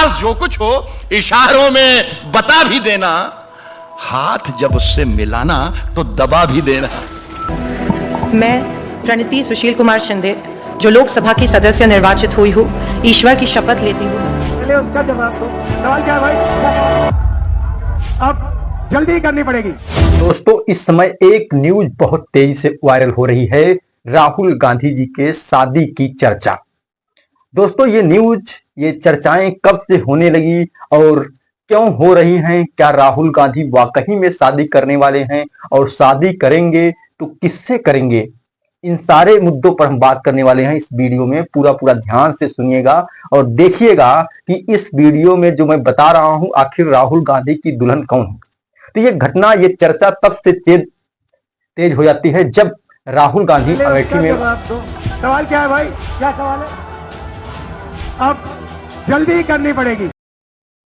पास जो कुछ हो इशारों में बता भी देना, हाथ जब उससे मिलाना तो दबा भी देना। मैं प्रणीति सुशील कुमार शिंदे, जो लोकसभा की सदस्य निर्वाचित हुई हूँ, ईश्वर की शपथ लेती हूँ। पहले उसका जवाब दो। सवाल क्या है भाई? अब जल्दी करनी पड़ेगी। दोस्तों, इस समय एक न्यूज बहुत तेजी से वायरल हो रही है, राहुल गांधी जी के शादी की चर्चा। दोस्तों, ये चर्चाएं कब से होने लगी और क्यों हो रही हैं? क्या राहुल गांधी वाकई में शादी करने वाले हैं और शादी करेंगे तो किससे करेंगे? इन सारे मुद्दों पर हम बात करने वाले हैं इस वीडियो में। पूरा ध्यान से सुनिएगा और देखिएगा कि इस वीडियो में जो मैं बता रहा हूं, आखिर राहुल गांधी की दुल्हन कौन है। तो ये घटना, ये चर्चा तब से तेज हो जाती है जब राहुल गांधी अमेठी में। सवाल क्या है भाई? क्या सवाल है? अब जल्दी करनी पड़ेगी।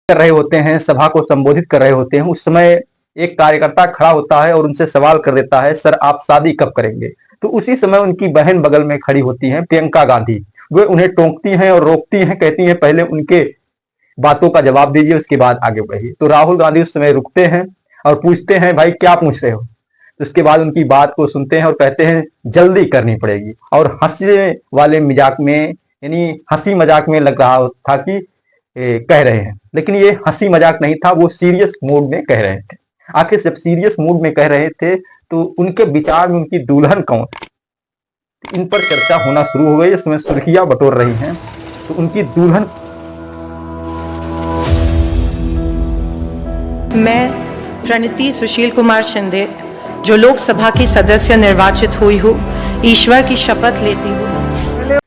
कर रहे होते हैं, सभा को संबोधित कर रहे होते हैं, उस समय एक कार्यकर्ता खड़ा होता है और उनसे सवाल कर देता है, सर आप शादी कब करेंगे? तो उसी समय उनकी बहन बगल में खड़ी होती हैं, प्रियंका गांधी। वे उन्हें टोकती हैं और रोकती हैं, कहती हैं पहले उनके बातों का जवाब दीजिए, उसके बाद आगे बढ़िए। तो राहुल गांधी उस समय रुकते हैं और पूछते हैं, भाई क्या पूछ रहे हो? तो उसके बाद उनकी बात को सुनते हैं और कहते हैं जल्दी करनी पड़ेगी। और हंसने वाले मजाक में, यानी हंसी मजाक में लग रहा था कि कह रहे हैं, लेकिन ये हंसी मजाक नहीं था, वो सीरियस मूड में कह रहे थे। आखिर जब सीरियस मूड में कह रहे थे तो उनके विचार में उनकी दुल्हन कौन, इन पर चर्चा होना शुरू हो गई। इस समय सुर्खियां बटोर रही हैं। तो उनकी दुल्हन, मैं प्रणीति सुशील कुमार शिंदे, जो लोकसभा की सदस्य निर्वाचित हुई हूँ, ईश्वर की शपथ लेती हूँ।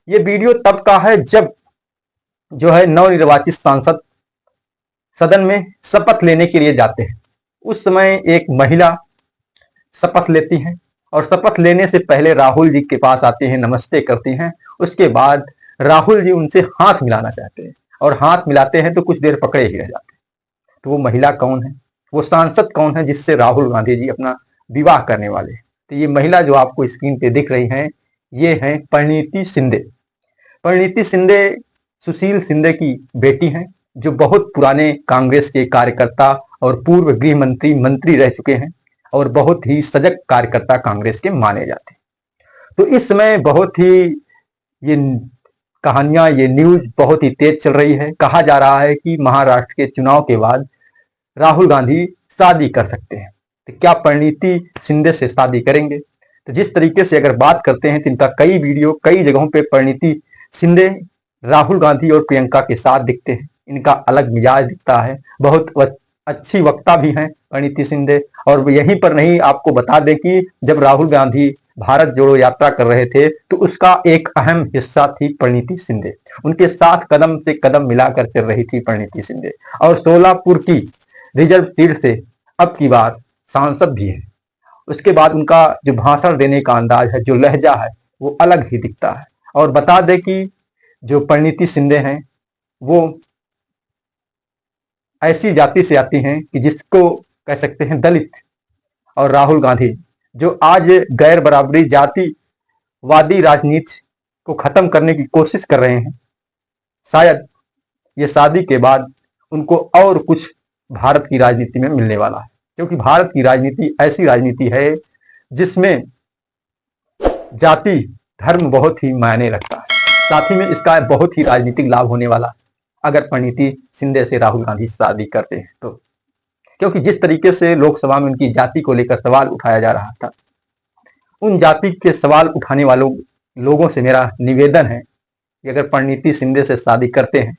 ये वीडियो तब का है जब जो है नवनिर्वाचित सांसद सदन में शपथ लेने के लिए जाते हैं। उस समय एक महिला शपथ लेती हैं और शपथ लेने से पहले राहुल जी के पास आती हैं, नमस्ते करती हैं। उसके बाद राहुल जी उनसे हाथ मिलाना चाहते हैं और हाथ मिलाते हैं तो कुछ देर पकड़े ही रह जाते हैं। तो वो महिला कौन है, वो सांसद कौन है जिससे राहुल गांधी जी अपना विवाह करने वाले हैं? तो ये महिला जो आपको स्क्रीन पे दिख रही हैं, ये हैं प्रणीति शिंदे। प्रणीति शिंदे सुशील शिंदे की बेटी हैं, जो बहुत पुराने कांग्रेस के कार्यकर्ता और पूर्व गृह मंत्री रह चुके हैं और बहुत ही सजग कार्यकर्ता कांग्रेस के माने जाते हैं। तो इस समय बहुत ही ये कहानियां, ये न्यूज बहुत ही तेज चल रही है। कहा जा रहा है कि महाराष्ट्र के चुनाव के बाद राहुल गांधी शादी कर सकते हैं। तो क्या प्रणीति शिंदे से शादी करेंगे? तो जिस तरीके से अगर बात करते हैं तो इनका कई वीडियो कई जगहों पे प्रणीति शिंदे राहुल गांधी और प्रियंका के साथ दिखते हैं। इनका अलग मिजाज दिखता है, बहुत अच्छी वक्ता भी हैं प्रणीति शिंदे। और यहीं पर नहीं, आपको बता दें कि जब राहुल गांधी भारत जोड़ो यात्रा कर रहे थे तो उसका एक अहम हिस्सा थी प्रणीति शिंदे। उनके साथ कदम से कदम मिलाकर चल रही थी प्रणीति शिंदे और सोलापुर की रिजर्व सीट से अब की बार सांसद भी है। उसके बाद उनका जो भाषण देने का अंदाज है, जो लहजा है, वो अलग ही दिखता है। और बता दें कि जो प्रणीति शिंदे हैं वो ऐसी जाति से आती हैं कि जिसको कह सकते हैं दलित। और राहुल गांधी जो आज गैर बराबरी जातिवादी राजनीति को खत्म करने की कोशिश कर रहे हैं, शायद ये शादी के बाद उनको और कुछ भारत की राजनीति में मिलने वाला है। क्योंकि भारत की राजनीति ऐसी राजनीति है जिसमें जाति धर्म बहुत ही मायने रखता है। साथ ही में इसका बहुत ही राजनीतिक लाभ होने वाला अगर प्रणीति शिंदे से राहुल गांधी शादी करते हैं तो। क्योंकि जिस तरीके से लोकसभा में उनकी जाति को लेकर सवाल उठाया जा रहा था, उन जाति के सवाल उठाने वालों लोगों से मेरा निवेदन है कि अगर प्रणीति शिंदे से शादी करते हैं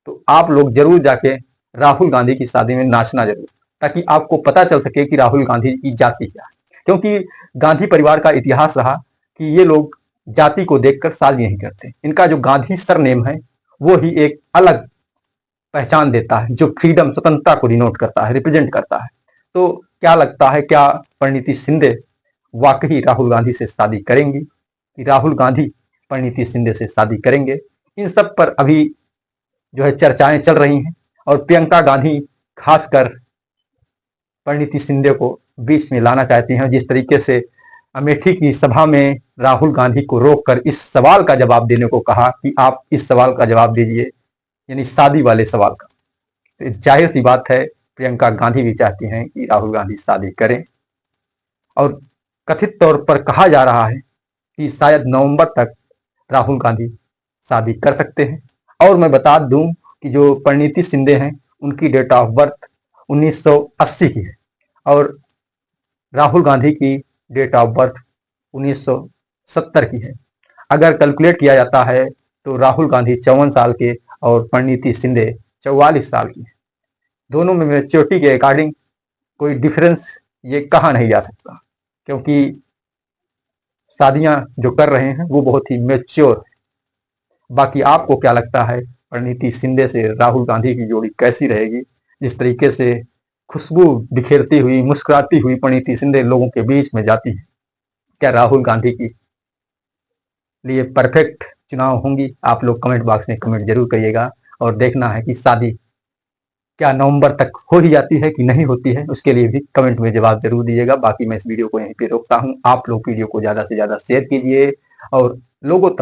तो आप लोग जरूर जाके राहुल गांधी की शादी में नाचना जरूर, ताकि आपको पता चल सके कि राहुल गांधी की जाति क्या है। क्योंकि गांधी परिवार का इतिहास रहा कि ये लोग जाति को देखकर शादी नहीं करते। इनका जो गांधी सरनेम है वो ही एक अलग पहचान देता है, जो फ्रीडम, स्वतंत्रता को डिनोट करता है, रिप्रेजेंट करता है। तो क्या लगता है, क्या प्रणीति शिंदे वाकई राहुल गांधी से शादी करेंगी कि राहुल गांधी प्रणीति शिंदे से शादी करेंगे? इन सब पर अभी जो है चर्चाएं चल रही हैं और प्रियंका गांधी खासकर प्रणीति शिंदे को बीच में लाना चाहती हैं। जिस तरीके से अमेठी की सभा में राहुल गांधी को रोककर इस सवाल का जवाब देने को कहा कि आप इस सवाल का जवाब दीजिए यानी शादी वाले सवाल का। तो जाहिर सी बात है प्रियंका गांधी भी चाहती हैं कि राहुल गांधी शादी करें, और कथित तौर पर कहा जा रहा है कि शायद नवंबर तक राहुल गांधी शादी कर सकते हैं। और मैं बता दूं कि जो परिणीति शिंदे हैं उनकी डेट ऑफ बर्थ 1980 की है और राहुल गांधी की डेट ऑफ बर्थ 1970 की है। अगर कैलकुलेट किया जाता है तो राहुल गांधी 54 साल के और परिणीति शिंदे 44 साल की है। दोनों में मैच्योरिटी के अकॉर्डिंग कोई डिफरेंस ये कहा नहीं जा सकता, क्योंकि शादियां जो कर रहे हैं वो बहुत ही मैच्योर है। बाकी आपको क्या लगता है, परिणीति शिंदे से राहुल गांधी की जोड़ी कैसी रहेगी? जिस तरीके से खुशबू बिखेरती हुई, मुस्कुराती हुई परिणीति शिंदे लोगों के बीच में जाती है, क्या राहुल गांधी की लिए परफेक्ट चुनाव होंगी? आप लोग कमेंट बॉक्स में कमेंट जरूर करिएगा। और देखना है कि शादी क्या नवंबर तक हो ही जाती है कि नहीं होती है, उसके लिए भी कमेंट में जवाब जरूर दीजिएगा। बाकी मैं इस वीडियो को यहीं पे रोकता हूं। आप लोग वीडियो को ज़्यादा से ज़्यादा शेयर कीजिए और लोगों तक